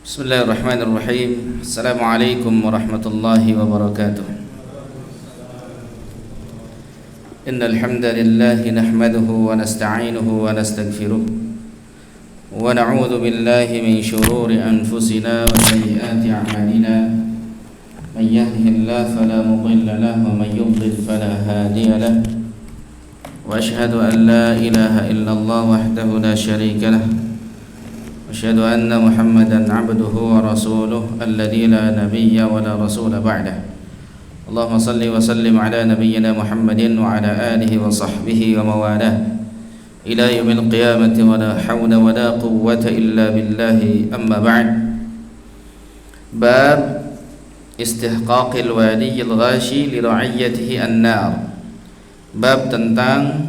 Bismillahirrahmanirrahim. Assalamualaikum warahmatullahi wabarakatuh. Innal hamdalillah nahmaduhu wa nasta'inuhu wa nastaghfiruh wa na'udzu billahi min shururi anfusina wa sayyiati a'malina. Man yahdihillahu fala mudilla lahu wa man yudlil fala hadiya lahu. Wa ashhadu an la ilaha illallah wahdahu la syarika lahu. أشهد أن محمدا عبده ورسوله الذي لا نبي ولا رسول بعده اللهم صل وسلم على نبينا محمد وعلى آله وصحبه وموالاه إلى يوم القيامة ولا حول ولا قوة إلا بالله أما بعد باب استحقاق الوالي الغاشي لرعيته النار bab tentang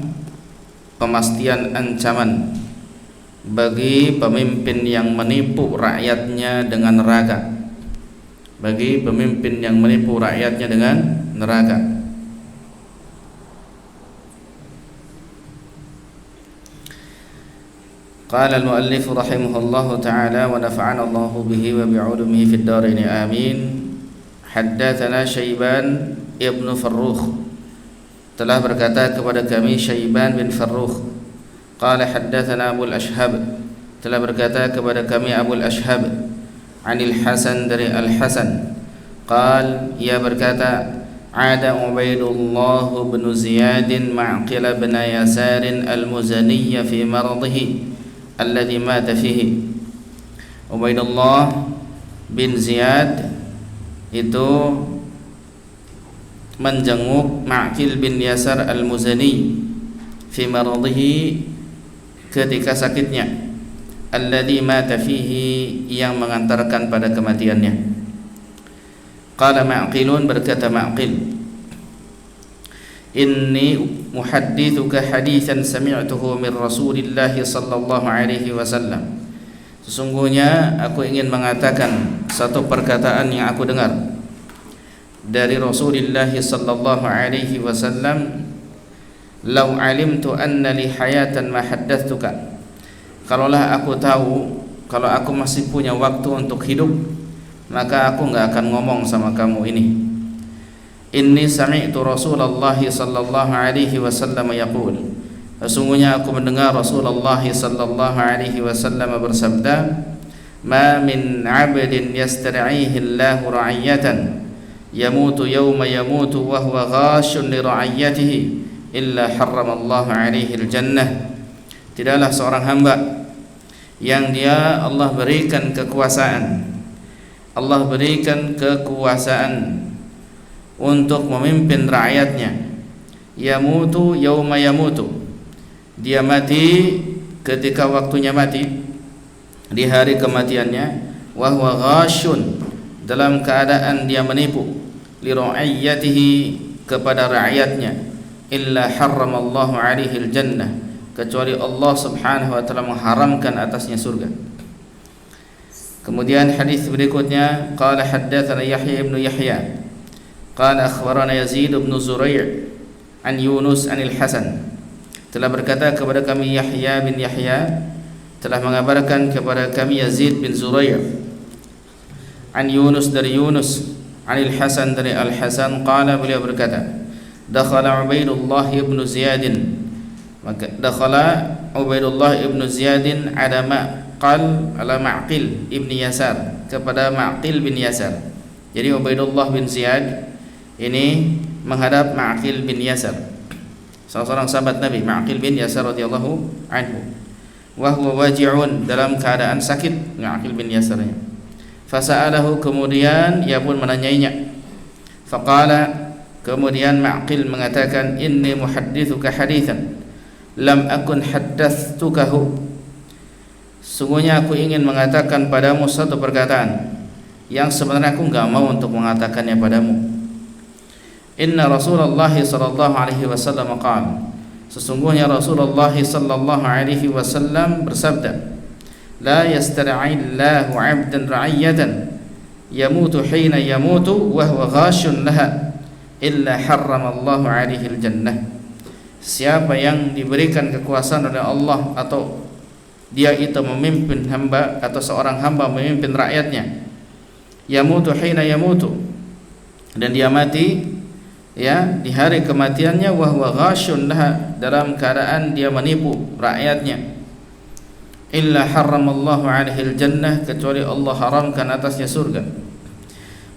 pemastian ancaman bagi pemimpin yang menipu rakyatnya dengan neraka. Bagi pemimpin yang menipu rakyatnya dengan neraka. Qala al-muallif rahimahullahu ta'ala wa nafa'ana Allahu bihi wa bi'ulumihi fid dharain amin. Haddatsana Syaiban ibn Farrukh, telah berkata kepada kami Syaiban bin Farrukh. Qala haddatsana Abu al-Ashhab, telah berkata kepada kami Abu al-Ashhab, Anil Hasan dari Al-Hasan. Qal, ia berkata, ada Ubaidullah bin Ziyad Ma'qil bin Yasar al-Muzani fi maradhihi alladhi mata fihi. Ubaidullah bin Ziyad itu menjenguk Ma'qil bin Yasar al-Muzani fi maradhihi, ketika sakitnya, alladzi mata fihi, yang mengantarkan pada kematiannya. Qala Ma'qilun, berkata Ma'qil, inni muhaddithuka haditsan sami'tuhu min Rasulillah sallallahu alaihi wasallam. Sesungguhnya aku ingin mengatakan satu perkataan yang aku dengar dari Rasulullah sallallahu alaihi wasallam. Lau alimtu anna li hayatan ma haddathtuka, kalaulah aku tahu kalau aku masih punya waktu untuk hidup, maka aku enggak akan ngomong sama kamu ini. Inni sami'tu Rasulullah sallallahu alaihi wasallam yaqul, sesungguhnya aku mendengar Rasulullah sallallahu alaihi wasallam bersabda, ma min 'abdin yastar'ihi Allahu ra'iyatan yamutu yawma yamutu wa huwa ghashun li ra'iyatihi illa harramallahu alaihi al-jannah. Tidaklah seorang hamba yang dia Allah berikan kekuasaan untuk memimpin rakyatnya, yamutu yauma yamutu, dia mati ketika waktunya mati, di hari kematiannya, wa huwa ghashun, dalam keadaan dia menipu, li ra'iyatihi, kepada rakyatnya, illa harramallahu alaihi al-jannah, kecuali Allah subhanahu wa ta'ala mengharamkan atasnya surga. Kemudian hadis berikutnya, qala haddatsana Yahya ibn Yahya qala akhbarana Yazid ibn Zurai' an Yunus anil Hasan, telah berkata kepada kami Yahya bin Yahya, telah mengabarkan kepada kami Yazid bin Zurai' an Yunus dari Yunus, anil Hasan dari Al-Hasan, qala, beliau berkata, dakhala Ubaidullah ibn Ziyad, maka dakhala Ubaidullah ibn Ziyad ala Ma'qil ibn Yasar, kepada Ma'qil bin Yasar. Jadi Ubaidullah bin Ziyad ini menghadap Ma'qil bin Yasar, salah seorang sahabat Nabi, Ma'qil bin Yasar radhiyallahu anhu. Wa huwa waji'un, dalam keadaan sakit Ma'qil bin Yasarnya. Fasa'alahu, kemudian ia pun menanyainya. Faqala, kemudian Ma'qil mengatakan, inni muhaddithuka hadithan lam akun haddathtukahu, sungguhnya aku ingin mengatakan padamu satu perkataan yang sebenarnya aku enggak mau untuk mengatakannya padamu. Inna Rasulullah sallallahu alaihi wasallam qala, sesungguhnya Rasulullah sallallahu alaihi wasallam bersabda, la yastar'illahu 'abdan ra'iyatan yamutu hina yamutu wa huwa ghashun laha illa harramallahu alaihi al-jannah. Siapa yang diberikan kekuasaan oleh Allah atau dia itu memimpin hamba atau seorang hamba memimpin rakyatnya, yamutu hina yamutu, dan dia mati ya di hari kematiannya, wa huwa ghashun laha, dalam keadaan dia menipu rakyatnya, illa harramallahu alaihi aljannah, kecuali Allah haramkan atasnya surga.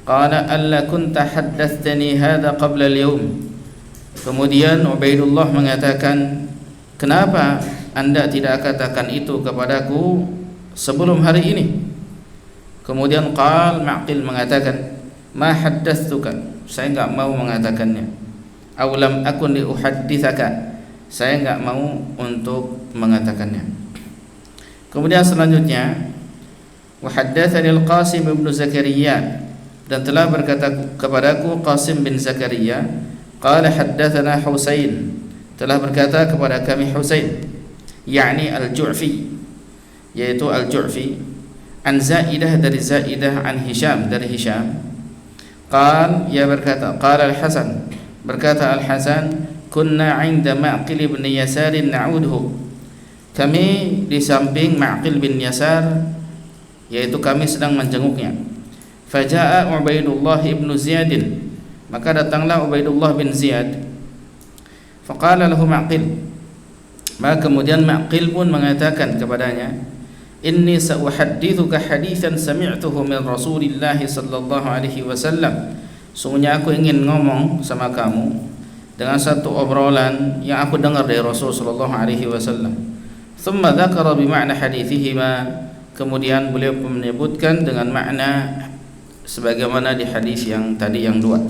Qala alla kunta haddatsani hadza qabla al-yawm. Kemudian Ubaidullah mengatakan, kenapa Anda tidak katakan itu kepadaku sebelum hari ini? Kemudian Ma'qil mengatakan, ma haddatsuka, saya enggak mau mengatakannya. Aw lam akun li uhadditsaka, saya enggak mau untuk mengatakannya. Kemudian selanjutnya, wa haddatsani al-Qasim bin Zakaria, dan telah berkata kepadaku Qasim bin Zakaria, qala haddatsana Husain, telah berkata kepada kami Husain, yakni al-Ju'fi, yaitu al-Ju'fi, an Zaidah, dari Zaidah, an Hisham, dari Hisham. Qal, ia berkata, qala al-Hasan, berkata al-Hasan, kunna 'inda Ma'qil bin Yasar na'udhu, kami di samping Ma'qil bin Yasar, yaitu kami sedang menjenguknya. Faja'a Ubaidullah ibn Ziyad, maka datanglah Ubaidullah bin Ziyad. Faqala lahu Ma'qil, maka kemudian Ma'qil pun mengatakan kepadanya, inni sa'uhaddithuka hadithan sami'tuhu min Rasulillah sallallahu alaihi wasallam, sungguhnya aku ingin ngomong sama kamu dengan satu obrolan yang aku dengar dari Rasul sallallahu alaihi wasallam. Thumma dzakara bi ma'na hadithihima, kemudian beliau menyebutkan dengan makna sebagaimana di hadis yang tadi yang dua.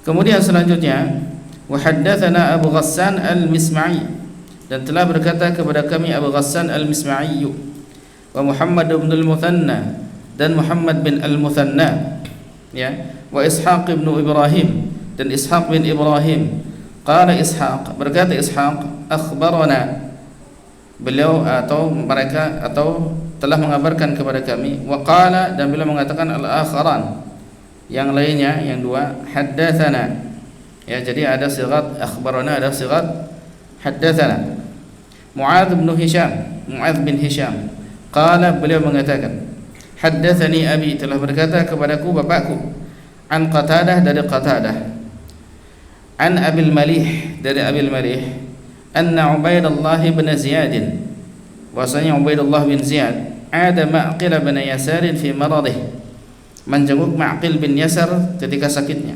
Kemudian selanjutnya, wa haddatsana Abu Ghassan al-Misma'i, dan telah berkata kepada kami Abu Ghassan al-Misma'i, wa Muhammad bin al-Muthanna, dan Muhammad bin al-Muthanna, ya, wa Ishaq bin Ibrahim, dan Ishaq bin Ibrahim. Qala Ishaq, berkata Ishaq, akhbarana, beliau atau mereka atau telah mengabarkan kepada kami, wa qala, dan beliau mengatakan al-akharan, yang lainnya yang dua, haddatsana, ya, jadi ada sigat akhbarana, ada sigat haddatsana. Mu'adz bin Hisham, qala, beliau mengatakan, haddatsani abi, telah berkata kepadaku bapakku, an Qatadah, dari Qatadah, an Abil Malih, dari Abil Malih, anna Ubaidullah bin Ziyad, bahwasanya Ubaidullah bin Ziyad ada Ma'qil bin Yasar fi maradih, menjenguk Ma'qil bin Yasar ketika sakitnya.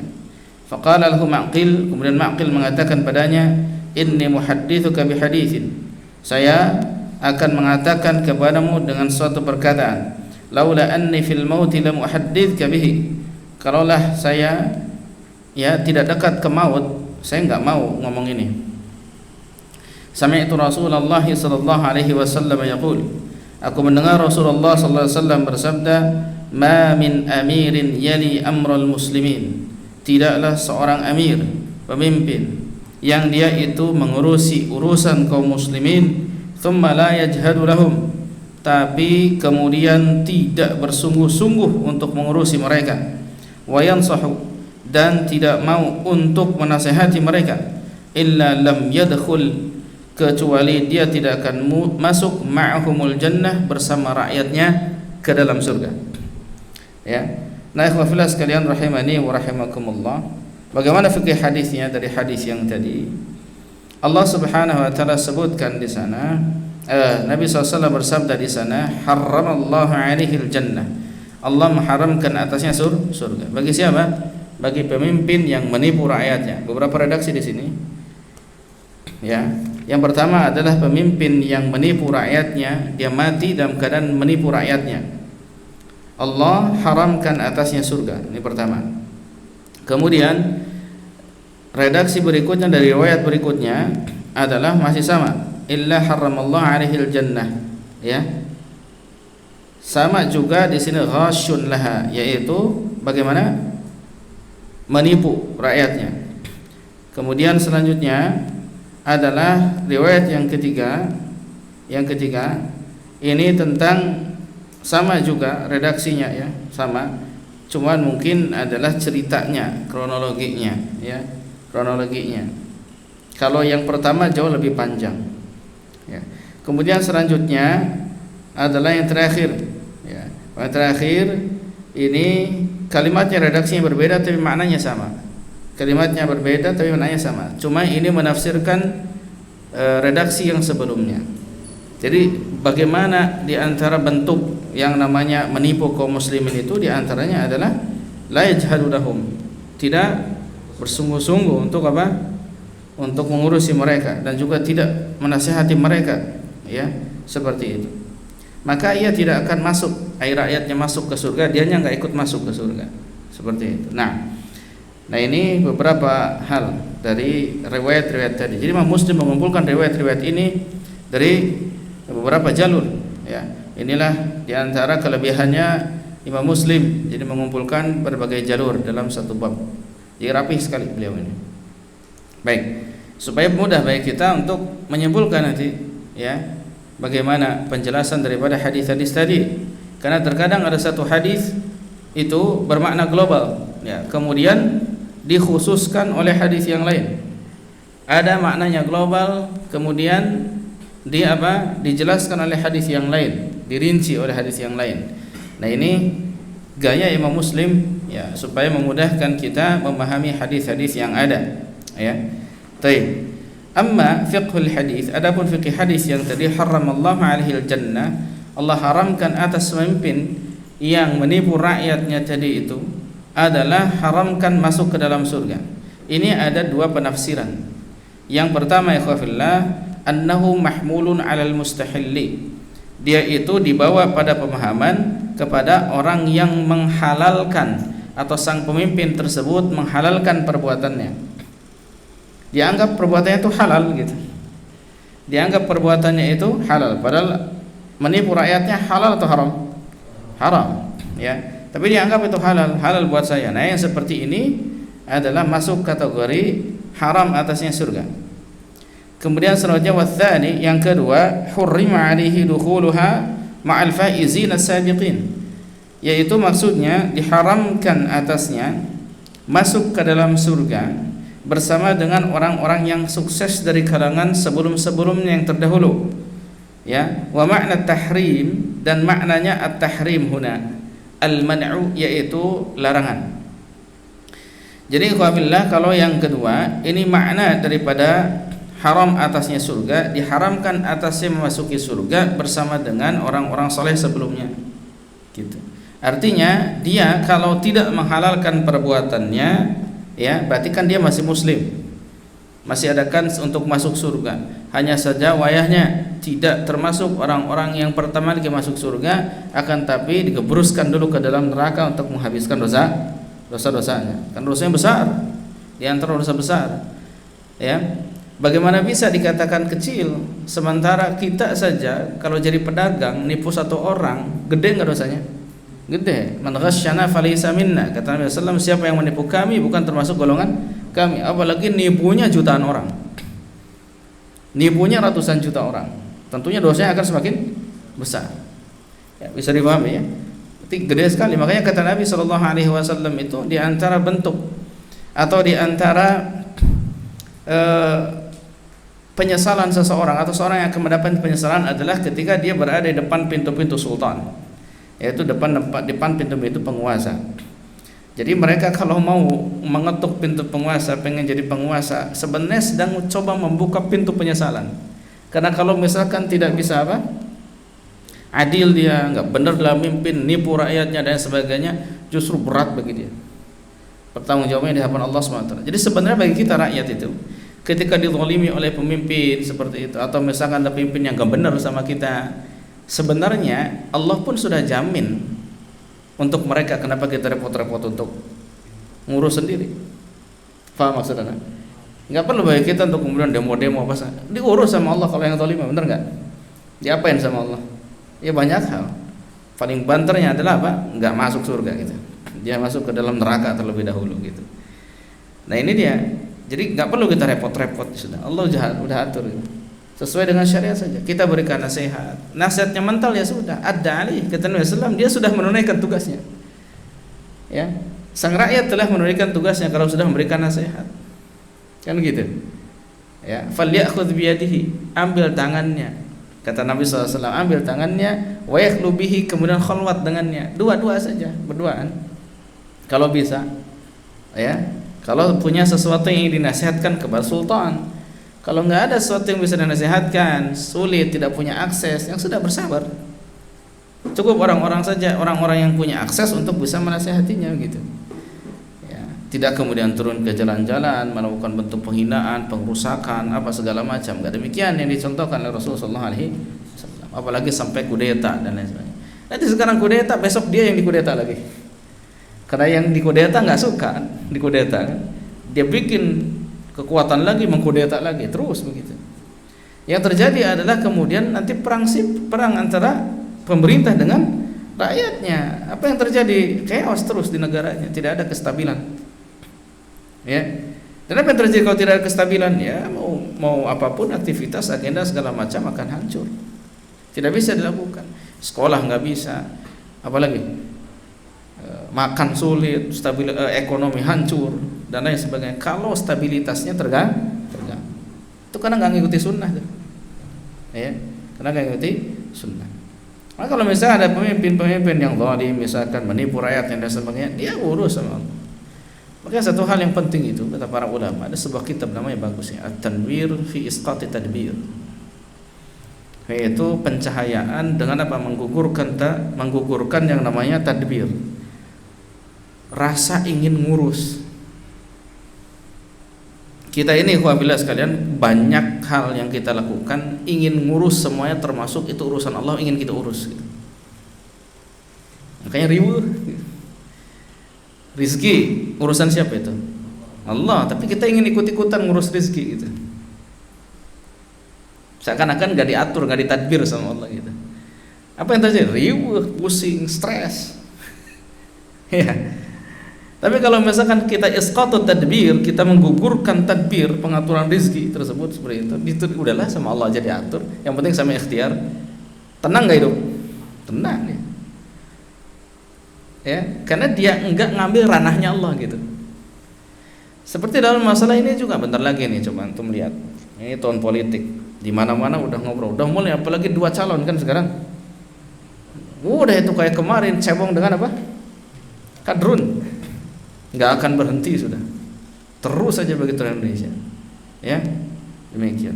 Faqala lahu Ma'qil, kemudian Ma'qil mengatakan padanya, inni muhaddithuka bi haditsin, saya akan mengatakan kepadamu dengan suatu perkataan, laula anni fil mauti lam uhaddithuka bihi, kalaulah saya ya tidak dekat ke maut, saya enggak mau ngomong ini. Sami'tu Rasulullah sallallahu alaihi wasallam yaqul, aku mendengar Rasulullah sallallahu alaihi wasallam bersabda, ma min amirin yali amral muslimin, tidaklah seorang amir, pemimpin, yang dia itu mengurusi urusan kaum muslimin, thumma la yajhadu lahum, tapi kemudian tidak bersungguh-sungguh untuk mengurusi mereka, wa yansahu, dan tidak mau untuk menasihati mereka, illa lam yadkhul, kecuali dia tidak akan masuk ma'ahumul jannah, bersama rakyatnya ke dalam surga. Ya. Nah, ikhwah fillah sekalian rahimani wa rahimakumullah, bagaimana fikih hadisnya dari hadis yang tadi? Allah Subhanahu wa taala sebutkan di sana, Nabi SAW bersabda di sana, harramallahu alaihil jannah, Allah mengharamkan atasnya surga. Bagi siapa? Bagi pemimpin yang menipu rakyatnya. Beberapa redaksi di sini. Ya. Yang pertama adalah pemimpin yang menipu rakyatnya, dia mati dalam keadaan menipu rakyatnya, Allah haramkan atasnya surga. Ini pertama. Kemudian redaksi berikutnya dari riwayat berikutnya adalah masih sama, illa haramallahu alaihil jannah, ya. Sama juga di sini ghasyun laha, yaitu bagaimana menipu rakyatnya. Kemudian selanjutnya adalah riwayat yang ketiga. Yang ketiga ini tentang sama juga redaksinya, ya, sama, cuman mungkin adalah ceritanya, kronologinya, ya, kronologinya. Kalau yang pertama jauh lebih panjang, ya. Kemudian selanjutnya adalah yang terakhir, ya. Yang terakhir ini kalimatnya redaksinya berbeda tapi maknanya sama. Kalimatnya berbeda tapi maknanya sama. Cuma ini menafsirkan redaksi yang sebelumnya. Jadi bagaimana di antara bentuk yang namanya menipu kaum muslimin itu, di antaranya adalah la yajhadu lahum, tidak bersungguh-sungguh untuk apa? Untuk mengurusi mereka dan juga tidak menasihati mereka, ya, seperti itu. Maka ia tidak akan masuk, rakyatnya masuk ke surga, dianya nggak ikut masuk ke surga, seperti itu. Nah ini beberapa hal dari riwayat-riwayat tadi. Jadi Imam Muslim mengumpulkan riwayat-riwayat ini dari beberapa jalur, ya. Inilah diantara kelebihannya Imam Muslim, jadi mengumpulkan berbagai jalur dalam satu bab. Jadi rapi sekali beliau ini. Baik, supaya mudah bagi kita untuk menyimpulkan nanti, ya, bagaimana penjelasan daripada hadis-hadis tadi. Karena terkadang ada satu hadis itu bermakna global, ya, kemudian dikhususkan oleh hadis yang lain. Ada maknanya global, kemudian dijelaskan oleh hadis yang lain, dirinci oleh hadis yang lain. Nah ini gaya Imam Muslim, ya, supaya memudahkan kita memahami hadis-hadis yang ada, ya. Baik. Amma fiqhul hadis, adapun fikih hadis yang tadi, haramallahu alaihi jannah, Allah haramkan atas pemimpin yang menipu rakyatnya tadi itu adalah haramkan masuk ke dalam surga. Ini ada dua penafsiran. Yang pertama, ikhwafillah, annahu mahmulun 'alal mustahilli. Dia itu dibawa pada pemahaman kepada orang yang menghalalkan, atau sang pemimpin tersebut menghalalkan perbuatannya. Dianggap perbuatannya itu halal gitu. Dianggap perbuatannya itu halal, padahal menipu rakyatnya halal atau haram? Haram, ya. Tapi dianggap itu halal buat saya. Nah, yang seperti ini adalah masuk kategori haram atasnya surga. Kemudian selanjutnya watsani, yang kedua, hurrima 'alaihi dukhuluha ma'al faizin as-sabiqin. Yaitu maksudnya diharamkan atasnya masuk ke dalam surga bersama dengan orang-orang yang sukses dari kalangan sebelum-sebelumnya yang terdahulu, ya. Wa makna tahrim, dan maknanya at-tahrim huna al-man'u, yaitu larangan. Jadi ikhwafillah, kalau yang kedua ini makna daripada haram atasnya surga, diharamkan atasnya memasuki surga bersama dengan orang-orang soleh sebelumnya, gitu. Artinya dia kalau tidak menghalalkan perbuatannya, ya, berarti kan dia masih muslim, masih ada kans untuk masuk surga. Hanya saja wayahnya tidak termasuk orang-orang yang pertama kali masuk surga, akan tapi digebruskan dulu ke dalam neraka untuk menghabiskan dosa-dosanya. Kan dosanya besar, di antara dosa besar, ya. Bagaimana bisa dikatakan kecil, sementara kita saja kalau jadi pedagang nipu satu orang, gede nggak dosanya? Gede. Man ghasyana falaysa minna, kata Nabi sallallahu alaihi wasallam, siapa yang menipu kami bukan termasuk golongan kami. Apalagi nipunya jutaan orang, nipunya ratusan juta orang, tentunya dosanya akan semakin besar, ya, bisa dipahami, ya. Itu gede sekali. Makanya kata Nabi sallallahu alaihi wasallam itu di antara bentuk atau di antara penyesalan seseorang atau seorang yang akan mendapat penyesalan adalah ketika dia berada di depan pintu-pintu sultan, yaitu depan pintu-pintu penguasa. Jadi mereka kalau mau mengetuk pintu penguasa, pengen jadi penguasa, sebenarnya sedang coba membuka pintu penyesalan. Karena kalau misalkan tidak bisa adil, dia nggak benar dalam mimpin, nipu rakyatnya dan sebagainya, justru berat bagi dia pertanggungjawabannya di hadapan Allah SWT. Jadi sebenarnya bagi kita rakyat itu, ketika dizalimi oleh pemimpin seperti itu, atau misalkan ada pemimpin yang nggak benar sama kita, sebenarnya Allah pun sudah jamin untuk mereka. Kenapa kita repot-repot untuk ngurus sendiri? Faham maksudnya? Nggak perlu bagi kita untuk kemudian demo-demo apa saja. Diurus sama Allah kalau yang zalim, benar nggak? Diapain sama Allah? Ya banyak hal. Paling banternya adalah apa? Nggak masuk surga gitu. Dia masuk ke dalam neraka terlebih dahulu gitu. Nah ini dia. Jadi nggak perlu kita repot-repot, sudah Allah udah atur gitu. Sesuai dengan syariat saja. Kita berikan nasihat. Nasihatnya mental ya sudah. Ada alih kata Nabi SAW, dia sudah menunaikan tugasnya. Ya, sang rakyat telah menunaikan tugasnya kalau sudah memberikan nasihat. Kan gitu. Ya, falyakhudh biyadihi, ambil tangannya. Kata Nabi SAW, ambil tangannya, wa yakhlu bihi, kemudian khalwat dengannya, dua-dua saja, berduaan. Kalau bisa, ya. Kalau punya sesuatu yang dinasihatkan kepada sultan, kalau nggak ada sesuatu yang bisa dinasihatkan, sulit, tidak punya akses, yang sudah bersabar. Cukup orang-orang saja, orang-orang yang punya akses untuk bisa menasihatinya gitu. Ya, tidak kemudian turun ke jalan-jalan melakukan bentuk penghinaan, pengrusakan, apa segala macam. Enggak demikian yang dicontohkan oleh Rasulullah SAW. Apalagi sampai kudeta dan lain sebagainya. Nanti sekarang kudeta, besok dia yang dikudeta lagi. Karena yang dikudeta nggak suka dikudeta, dia bikin kekuatan lagi, mengkudeta lagi, terus begitu. Yang terjadi adalah kemudian nanti perang antara pemerintah dengan rakyatnya. Apa yang terjadi? Chaos terus di negaranya, tidak ada kestabilan. Ya. Dan apa yang terjadi kalau tidak ada kestabilan? Ya, mau apapun aktivitas, agenda segala macam akan hancur. Tidak bisa dilakukan. Sekolah nggak bisa, apalagi makan sulit, ekonomi hancur dan lain sebagainya. Kalau stabilitasnya terganggu. Itu karena nggak ngikuti sunnah tuh. Ya, karena nggak ngikuti sunnah. Maka kalau misalnya ada pemimpin-pemimpin yang zalim, misalkan menipu rakyat dan sebagainya, dia urus sama Allah. Maka satu hal yang penting itu kata para ulama, ada sebuah kitab namanya bagus ya, At-Tanwir fi Isqati Tadbir. Yaitu pencahayaan dengan apa? Menggugurkan yang namanya tadbir. Rasa ingin ngurus. Kita ini ikhwah sekalian, banyak hal yang kita lakukan ingin ngurus semuanya, termasuk itu urusan Allah ingin kita urus gitu. Makanya riuh. Rizki urusan siapa itu? Allah, tapi kita ingin ikut-ikutan ngurus rizki gitu. Seakan-akan gak diatur, gak ditadbir sama Allah gitu. Apa yang terjadi? Riuh, pusing, stres. Ya. Tapi kalau misalkan kita isqatut tadbir, kita menggugurkan tadbir pengaturan rizki tersebut seperti itu udahlah sama Allah aja diatur. Yang penting sama ikhtiar. Tenang gak hidup? Tenang ya. Ya, karena dia enggak ngambil ranahnya Allah gitu. Seperti dalam masalah ini juga, bentar lagi nih coba antum lihat. Ini tahun politik. Di mana-mana udah ngobrol, udah mulai, apalagi 2 calon kan sekarang. Udah itu kayak kemarin cebong dengan apa? Kadrun. Nggak akan berhenti sudah, terus saja begitu Indonesia, ya demikian.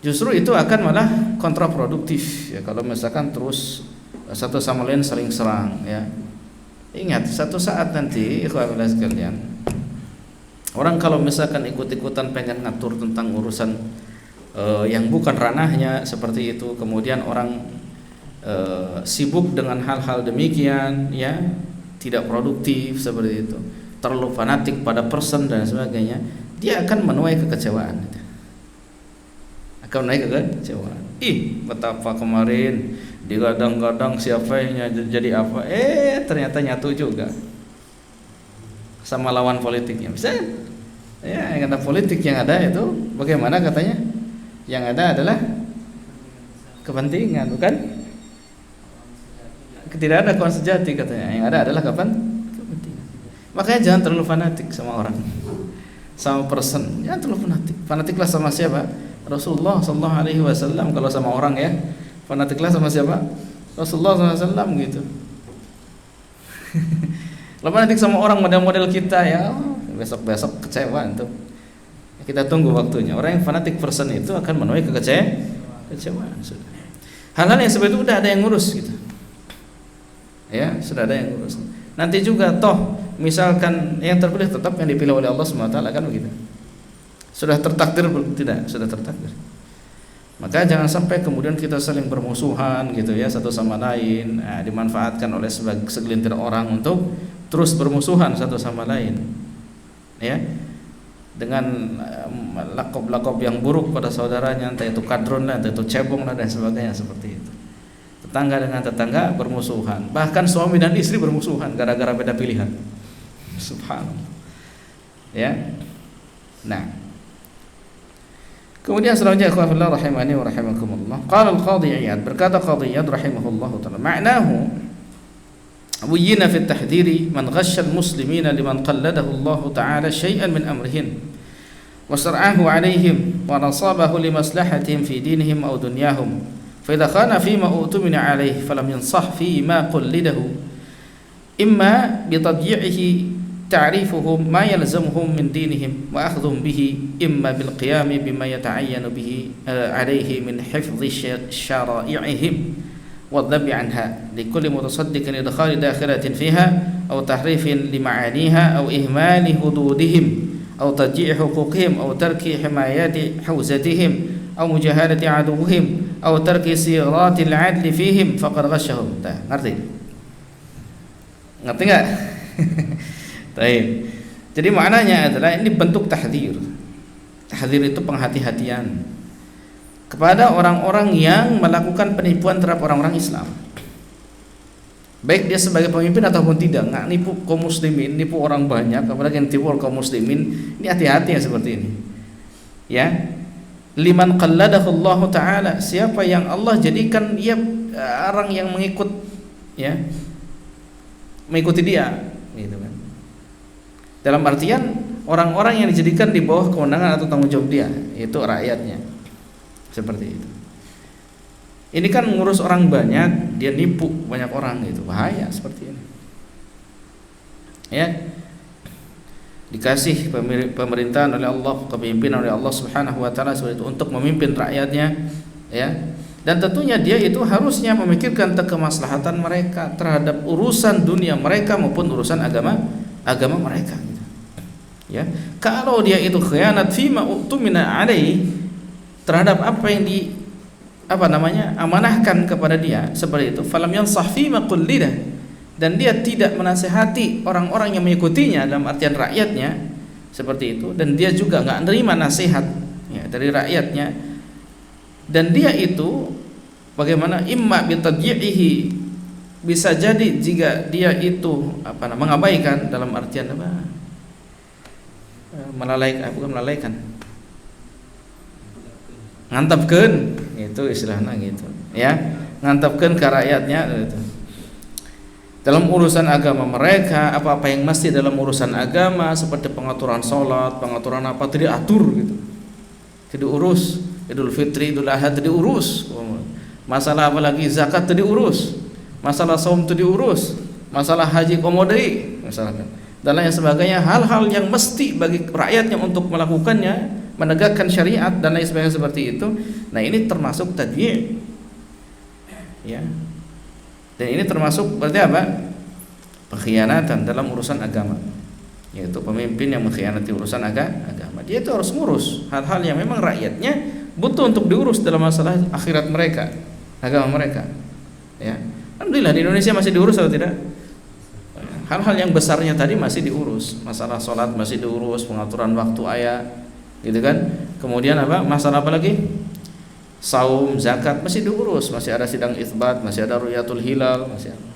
Justru itu akan malah kontraproduktif ya kalau misalkan terus satu sama lain saling serang ya. Ingat satu saat nanti ikhwan sekalian, orang kalau misalkan ikut-ikutan pengen ngatur tentang urusan yang bukan ranahnya seperti itu, kemudian orang sibuk dengan hal-hal demikian ya, tidak produktif seperti itu, terlalu fanatik pada person dan sebagainya, dia akan menuai kekecewaan gitu. Akan menuai kekecewaan. Betapa kemarin digadang-gadang siapa yang jadi apa, ternyata nyatu juga sama lawan politiknya. Bisa ya, yang kata politik yang ada itu bagaimana katanya, yang ada adalah kepentingan, bukan? Tidak ada kawan sejati katanya, yang ada adalah kepentingan. Makanya jangan terlalu fanatik sama orang, sama person, jangan terlalu fanatik. Fanatiklah sama siapa? Rasulullah SAW. Kalau sama orang ya, fanatiklah sama siapa? Rasulullah SAW gitu. Kalau fanatik sama orang model-model kita ya, besok-besok kecewa tuh. Kita tunggu waktunya. Orang yang fanatik person itu akan menuai kekecewaan. Hal-hal yang seperti itu udah ada yang ngurus gitu. Ya, sudah ada yang ngurus. Nanti juga toh misalkan yang terpilih tetap yang dipilih oleh Allah SWT kan begitu. Sudah tertakdir belum? Tidak, sudah tertakdir. Maka jangan sampai kemudian kita saling bermusuhan gitu ya, satu sama lain, dimanfaatkan oleh segelintir orang untuk terus bermusuhan satu sama lain. Ya. Dengan lakob-lakob yang buruk pada saudaranya, entah itu kadrun lah, entah itu cebong lah dan sebagainya seperti itu. Tetangga dengan tetangga bermusuhan, bahkan suami dan istri bermusuhan gara-gara beda pilihan. Subhanallah. Ya. Nah, kemudian selanjutnya ikhwah rahimani wa rahimakumullah. Qala al-Qadhi Iyad, berkata Qadhi Iyad rahimahullah taala, ma'nahu buyyina fi at-tahdhiri man ghashsha al-muslimina liman qalladahu Allah taala syai'an min amrihin wasar'ahu 'alaihim wa nasabahu limaslahatihim fi dinihim aw dunyahum fa idza khana fi ma utumina 'alaihi falam yansah fi ma qullidahu imma bi tadyi'ihi ta'rifuhum ma yalzamuhum min dinihim wa akhdhuhum bihi imma bil qiyam bima yata'ayyanu bihi 'alaihi min hifdhi syara'i'ihim wa dhabbi 'anha li kulli mutasaddiqin idkhali dakhilatin fiha aw tahrifin li ma'aniha aw ihmali hududihim aw tadyi'i huquqihim aw tarki himayati hawzatihim aw mujahadati 'aduwwihim aw tarki siratil 'adli fihim faqad ghashahum. Ngerti enggak? Baik. Jadi maknanya adalah ini bentuk tahdzir. Tahdzir itu penghati-hatian kepada orang-orang yang melakukan penipuan terhadap orang-orang Islam. Baik dia sebagai pemimpin ataupun tidak, nggak nipu kaum muslimin, nipu orang banyak, apalagi yang nipu kaum muslimin. Ini hati-hati yang seperti ini. Ya. Liman qalladahu Allah Ta'ala, siapa yang Allah jadikan dia orang yang mengikut, ya, mengikuti dia, gitu kan. Dalam artian orang-orang yang dijadikan di bawah kewenangan atau tanggung jawab dia, yaitu rakyatnya. Seperti itu. Ini kan mengurus orang banyak, dia nipu banyak orang, itu bahaya seperti ini. Ya. Dikasih pemerintahan oleh Allah, kepemimpinan oleh Allah Subhanahu wa taala seperti itu untuk memimpin rakyatnya, ya. Dan tentunya dia itu harusnya memikirkan kemaslahatan mereka terhadap urusan dunia mereka maupun urusan agama mereka. Ya, kalau dia itu khianat fima utumina alai terhadap apa yang amanahkan kepada dia seperti itu, falam yansah fima qullida, dan dia tidak menasihati orang-orang yang mengikutinya dalam artian rakyatnya seperti itu, dan dia juga enggak menerima nasihat, ya, dari rakyatnya, dan dia itu bagaimana imma bitadyi'ihi, bisa jadi jika dia itu mengabaikan dalam artian melalaikan, ngantapkeun, itu istilahnya gitu, ya, ngantapkeun ke rakyatnya gitu. Dalam urusan agama mereka, apa-apa yang mesti dalam urusan agama seperti pengaturan sholat, pengaturan apa itu diatur gitu, tidak urus. Idul Fitri, Idul Adha itu diurus, masalah apalagi zakat itu diurus, masalah saum itu diurus, masalah haji komodai misalkan, dan lain sebagainya, hal-hal yang mesti bagi rakyatnya untuk melakukannya, menegakkan syariat dan lain sebagainya seperti itu. Nah, ini termasuk tadyi', ya. Dan ini termasuk berarti apa? Pengkhianatan dalam urusan agama, yaitu pemimpin yang mengkhianati urusan agama. Dia itu harus ngurus hal-hal yang memang rakyatnya butuh untuk diurus dalam masalah akhirat mereka, agama mereka. Ya. Alhamdulillah di Indonesia masih diurus atau tidak? Hal-hal yang besarnya tadi masih diurus, masalah sholat masih diurus, pengaturan waktu ayat, gitu kan? Kemudian masalah apa lagi? Saum, zakat masih diurus, masih ada sidang itsbat, masih ada ru'yatul hilal, masih ada.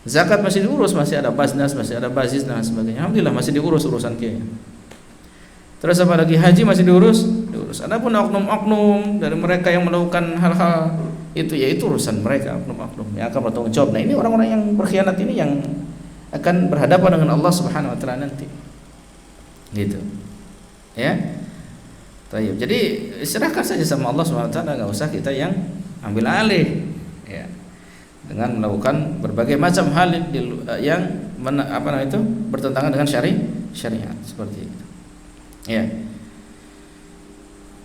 Zakat masih diurus, masih ada basnas, masih ada basis dan sebagainya. Alhamdulillah masih diurus urusan kiai. Terus apa lagi? Haji masih diurus. Adapun oknum-oknum dari mereka yang melakukan hal-hal itu, yaitu urusan mereka, oknum-oknum yang akan bertanggung jawab. Nah, ini orang-orang yang berkhianat ini yang akan berhadapan dengan Allah Subhanahu wa taala nanti. Gitu. Ya. Baik. Jadi serahkan saja sama Allah Subhanahu wa taala, enggak usah kita yang ambil alih, ya. Dengan melakukan berbagai macam hal yang bertentangan dengan syariat seperti itu. Ya.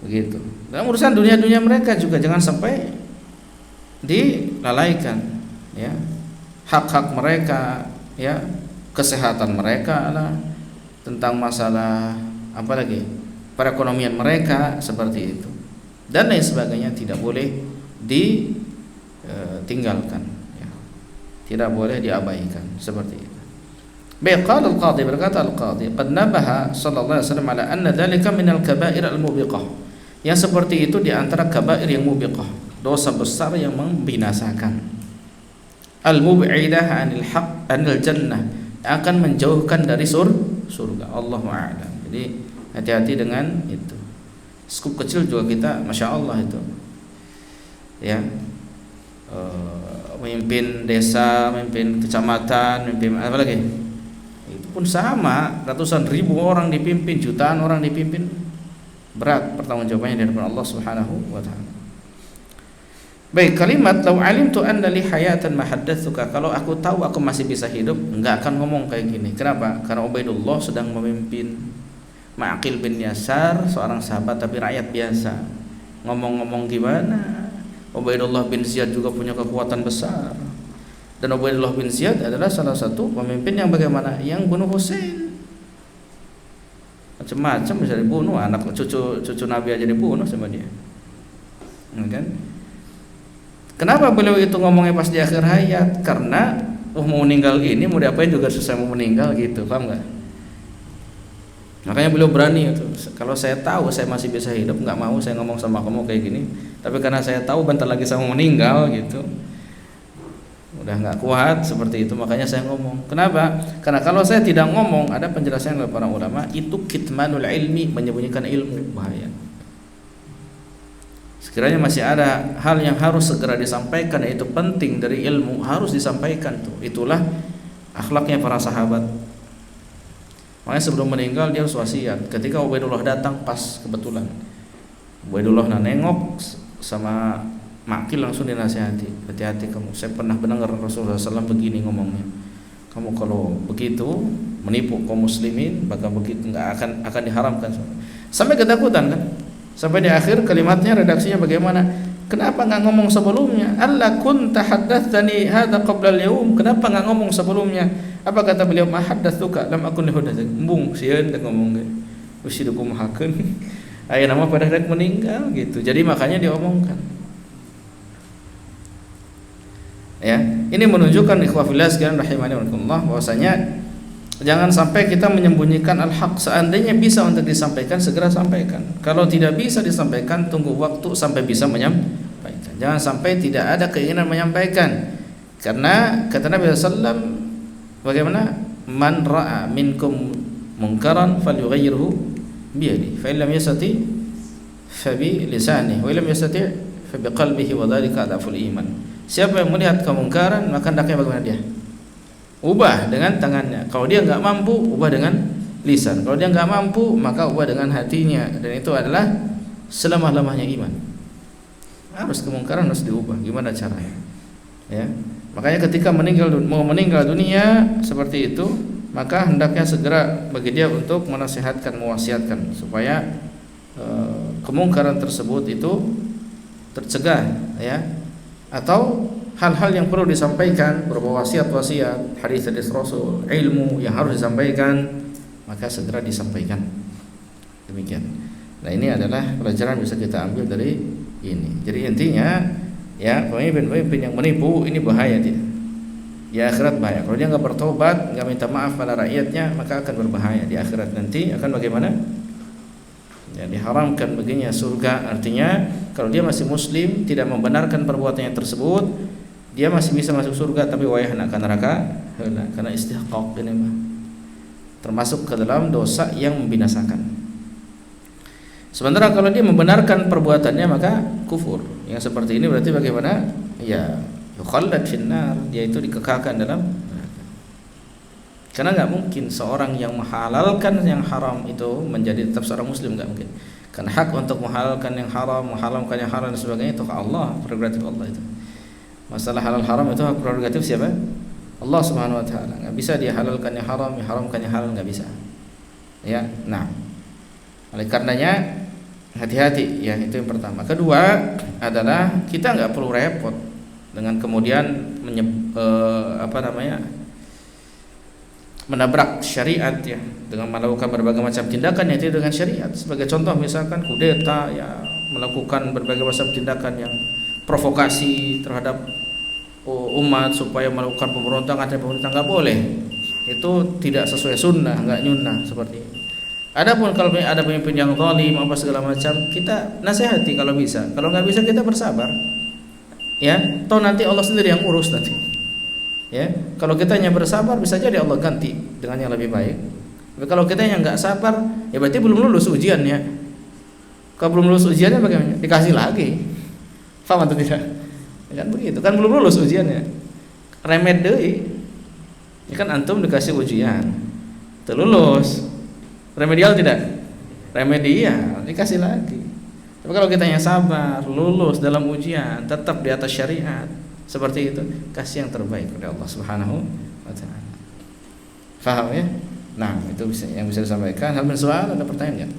Begitu. Dalam urusan dunia mereka juga jangan sampai dilalaikan, ya. Hak-hak mereka, ya, kesehatan mereka lah, tentang masalah apa lagi, perekonomian mereka seperti itu dan lain sebagainya tidak boleh ditinggalkan, ya. Tidak boleh diabaikan seperti itu. Qala al-qadhi, berkata al-qadhi, qad nabaha sallallahu alaihi wasallam ala anna dzalika min al-kaba'ir al-mubiqah, yang seperti itu di antara kabair yang mubiqah, dosa besar yang membinasakan, al-mub'idah 'anil haqq 'anil jannah, akan menjauhkan dari surga. Allahu a'lam. Jadi hati-hati dengan itu. Skup kecil juga kita, masya Allah itu, ya, memimpin desa, memimpin kecamatan, memimpin apa lagi, itu pun sama, ratusan ribu orang dipimpin, jutaan orang dipimpin, berat pertanggungjawabannya di hadapan Allah Subhanahu wa taala. Baik, kalimat lau alimtu anna li hayatan ma haddatsuka, kalau aku tahu aku masih bisa hidup, enggak akan ngomong kayak gini. Kenapa? Karena Ubaidullah sedang memimpin Ma'aqil bin Yasar, seorang sahabat tapi rakyat biasa. Ngomong-ngomong gimana? Ubaidullah bin Ziyad juga punya kekuatan besar. Dan Ubaidullah bin Ziyad adalah salah satu pemimpin yang bagaimana? Yang bunuh Husain. Macam-macam bisa dibunuh, anak cucu Nabi aja dibunuh sama dia. Kan? Kenapa beliau itu ngomongnya pas di akhir hayat? Karena mau meninggal ini mau diapain juga susah mau meninggal gitu, paham nggak? Makanya beliau berani itu. Kalau saya tahu saya masih bisa hidup, nggak mau saya ngomong sama kamu kayak gini. Tapi karena saya tahu bentar lagi saya mau meninggal gitu, udah nggak kuat seperti itu, makanya saya ngomong. Kenapa? Karena kalau saya tidak ngomong, ada penjelasan dari para ulama, itu kitmanul ilmi, menyembunyikan ilmu, bahaya. Sekiranya masih ada hal yang harus segera disampaikan, yaitu penting dari ilmu, harus disampaikan tuh. Itulah akhlaknya para sahabat. Makanya sebelum meninggal dia harus wasiat. Ketika Ubaidullah datang pas kebetulan, Ubaidullah nengok sama Ma'qil, langsung dinasihati, hati-hati kamu. Saya pernah mendengar Rasulullah SAW begini ngomongnya. Kamu kalau begitu menipu kaum muslimin, maka begitu nggak akan diharamkan. Sampai ketakutan kan? Sampai di akhir kalimatnya redaksinya bagaimana? Kenapa nggak ngomong sebelumnya? Alla kunta haddatsani hadza qabla al-yaum. Kenapa nggak ngomong sebelumnya? Apa kata beliau? Ma haddatsuka lam akun lihudatsak. Embung sieun teh ngomong ge. Wis dikumahakeun. Aya nama pada rek meninggal gitu. Jadi makanya diomongkan. Ya, ini menunjukkan ikhwah fillah sekalian rahimani wa rahimakumullah bahwasanya jangan sampai kita menyembunyikan al-haq. Seandainya bisa untuk disampaikan, segera sampaikan. Kalau tidak bisa disampaikan, tunggu waktu sampai bisa menyampaikan. Jangan sampai tidak ada keinginan menyampaikan. Karena kata Nabi SAW, bagaimana? Man ra'a minkum munkaran falyughayyirhu biyadihi, fa in lam yastati fa bi lisanihi, wa in lam yastati fa bi qalbihi, wa dzalika adhaful iman. Siapa yang melihat kemungkaran, maka hendaknya bagaimana dia? Ubah dengan tangannya. Kalau dia nggak mampu, ubah dengan lisan. Kalau dia nggak mampu, maka ubah dengan hatinya. Dan itu adalah selemah-lemahnya iman. Harus kemungkaran harus diubah. Gimana caranya? Ya. Makanya ketika mau meninggal dunia seperti itu, maka hendaknya segera bagi dia untuk menasihatkan, mewasiatkan supaya kemungkaran tersebut itu tercegah, ya. Atau hal-hal yang perlu disampaikan berupa wasiat-wasiat, hadis-hadis Rasul, ilmu yang harus disampaikan, maka segera disampaikan. Demikian. Nah, ini adalah pelajaran bisa kita ambil dari ini. Jadi intinya, ya, pemimpin yang menipu ini bahaya dia. Di akhirat bahaya. Kalau dia nggak bertobat, nggak minta maaf pada rakyatnya, maka akan berbahaya di akhirat nanti. Akan bagaimana? Ya, diharamkan baginya surga. Artinya kalau dia masih muslim, tidak membenarkan perbuatannya tersebut, dia masih bisa masuk surga, tapi wayah nak ke neraka karena istihqaq ini mah termasuk ke dalam dosa yang membinasakan. Sementara kalau dia membenarkan perbuatannya, maka kufur. Yang seperti ini berarti bagaimana? Ya, yukhallad finnar, dia itu dikekalkan dalam neraka. Karena nggak mungkin seorang yang menghalalkan yang haram itu menjadi tetap seorang muslim, nggak mungkin. Karena hak untuk menghalalkan yang haram, mengharamkan yang haram dan sebagainya itu Allah, prerogatif Allah itu. Masalah halal haram itu hak prerogatif siapa? Allah Subhanahu wa taala. Enggak bisa dia halalkan yang haram, haramkan yang halal, enggak bisa. Ya, nah. Oleh karenanya hati-hati ya, itu yang pertama. Kedua adalah kita enggak perlu repot dengan kemudian menabrak syariat ya, dengan melakukan berbagai macam tindakan yang tidak dengan syariat. Sebagai contoh misalkan kudeta ya, melakukan berbagai macam tindakan yang provokasi terhadap umat supaya melakukan pemberontakan dan pemerintah, nggak boleh. Itu tidak sesuai sunnah, nggak nyunnah seperti ini. Adapun kalau ada pemimpin yang zalim apa segala macam, kita nasihati kalau bisa. Kalau nggak bisa kita bersabar. Ya, toh nanti Allah sendiri yang urus nanti. Ya, kalau kita hanya bersabar bisa jadi Allah ganti dengan yang lebih baik. Tapi kalau kita yang nggak sabar, ya berarti belum lulus ujiannya. Kalau belum lulus ujiannya bagaimana? Dikasih lagi. Paham atau tidak? Ya kan begitu, kan belum lulus ujiannya. Remed deui. Ya kan antum dikasih ujian. Terlulus. Remedial tidak? Remedial. dikasih lagi. Tapi kalau kita yang sabar, lulus dalam ujian, tetap di atas syariat, seperti itu, kasih yang terbaik oleh Allah Subhanahu wa taala. Faham ya? Nah, itu yang bisa disampaikan. Hal min soal, ada pertanyaan enggak?